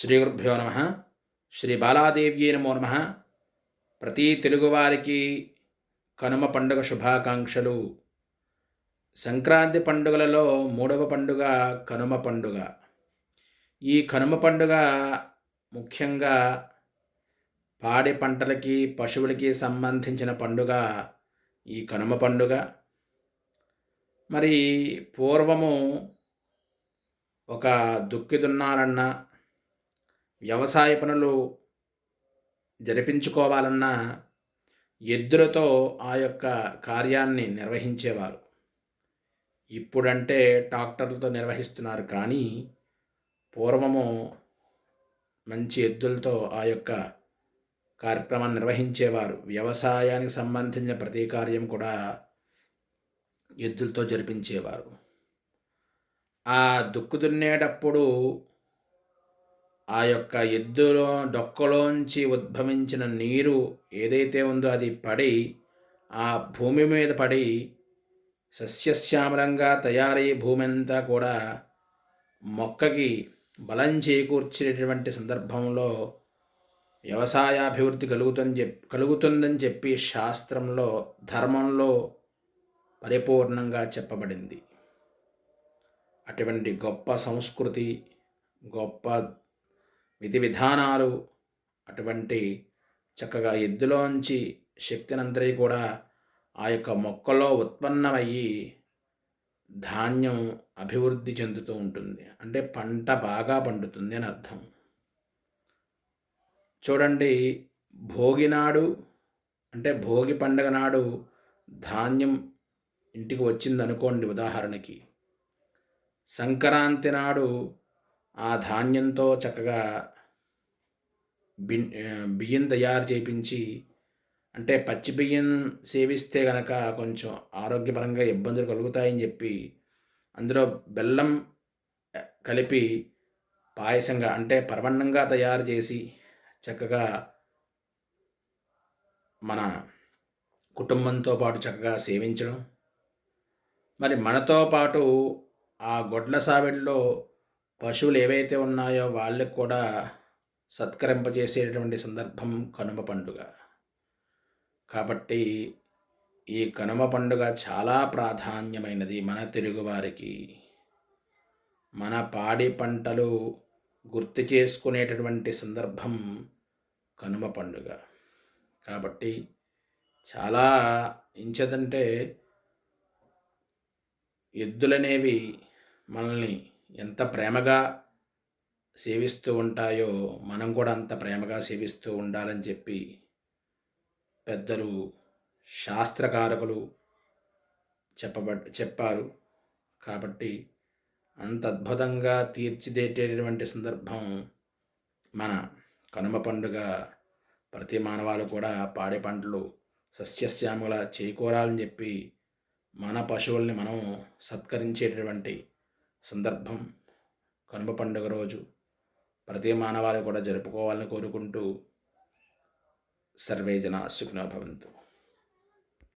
శ్రీ గురుభ్యో నమ. శ్రీ బాలాదేవ్యే నమో నమ. ప్రతి తెలుగువారికి కనుమ పండుగ శుభాకాంక్షలు. సంక్రాంతి పండుగలలో మూడవ పండుగ కనుమ పండుగ. ఈ కనుమ పండుగ ముఖ్యంగా పాడి పంటలకి పశువులకి సంబంధించిన పండుగ ఈ కనుమ పండుగ. మరి పూర్వము ఒక దుక్కి దున్నాలన్నా, వ్యవసాయ పనులు జరిపించుకోవాలన్నా ఎద్దులతో ఆ యొక్క కార్యాన్ని నిర్వహించేవారు. ఇప్పుడంటే ట్రాక్టర్లతో నిర్వహిస్తున్నారు, కానీ పూర్వము మంచి ఎద్దులతో ఆ యొక్క కార్యక్రమాన్ని నిర్వహించేవారు. వ్యవసాయానికి సంబంధించిన ప్రతి కార్యం కూడా ఎద్దులతో జరిపించేవారు. ఆ దుక్కు దున్నేటప్పుడు ఆ యొక్క ఎద్దులో డొక్కలోంచి ఉద్భవించిన నీరు ఏదైతే ఉందో అది పడి ఆ భూమి మీద పడి సస్యశ్యామలంగా తయారయ్యే భూమి అంతా కూడా మొక్కకి బలం చేకూర్చేటువంటి సందర్భంలో వ్యవసాయాభివృద్ధి కలుగుతుందని చెప్పి శాస్త్రంలో, ధర్మంలో పరిపూర్ణంగా చెప్పబడింది. అటువంటి గొప్ప సంస్కృతి, గొప్ప విధి విధానాలు, అటువంటి చక్కగా ఎద్దులోంచి శక్తినంతరి కూడా ఆ యొక్క మొక్కలో ఉత్పన్నమయ్యి ధాన్యం అభివృద్ధి చెందుతూ ఉంటుంది. అంటే పంట బాగా పండుతుంది అని అర్థం. చూడండి, భోగి నాడు అంటే భోగి పండుగ నాడు ధాన్యం ఇంటికి వచ్చిందనుకోండి ఉదాహరణకి. సంక్రాంతి నాడు ఆ ధాన్యంతో చక్కగా బియ్యం తయారు చేయించి, అంటే పచ్చి బియ్యం సేవిస్తే గనక కొంచెం ఆరోగ్యపరంగా ఇబ్బందులు కలుగుతాయని చెప్పి అందులో బెల్లం కలిపి పాయసంగా అంటే పరవన్నంగా తయారు చేసి చక్కగా మన కుటుంబంతో పాటు చక్కగా సేవించడం. మరి మనతో పాటు ఆ గొడ్ల సావిడిలో పశువులు ఏవైతే ఉన్నాయో వాళ్ళకి కూడా సత్కరింపజేసేటువంటి సందర్భం కనుమ పండుగ. కాబట్టి ఈ కనుమ పండుగ చాలా ప్రాధాన్యమైనది మన తెలుగువారికి. మన పాడి పంటలు గుర్తు చేసుకునేటటువంటి సందర్భం కనుమ పండుగ. కాబట్టి చాలా ఇంచేతంటే ఎద్దులనేవి మనల్ని ఎంత ప్రేమగా సేవిస్తూ ఉంటాయో మనం కూడా అంత ప్రేమగా సేవిస్తూ ఉండాలని చెప్పి పెద్దలు, శాస్త్రకారకులు చెప్పారు. కాబట్టి అంత అద్భుతంగా తీర్చిదిద్దేటటువంటి సందర్భం మన కనుమ పండుగ. ప్రతి మానవాళి కూడా పాడి పంటలు సస్యశ్యామల చేకూరాలని చెప్పి మన పశువుల్ని మనం సత్కరించేటటువంటి సందర్భం కనుమ పండుగ రోజు ప్రతి మానవాళి కూడా జరుపుకోవాలని కోరుకుంటూ సర్వే జనా సుఖినో భవంతు.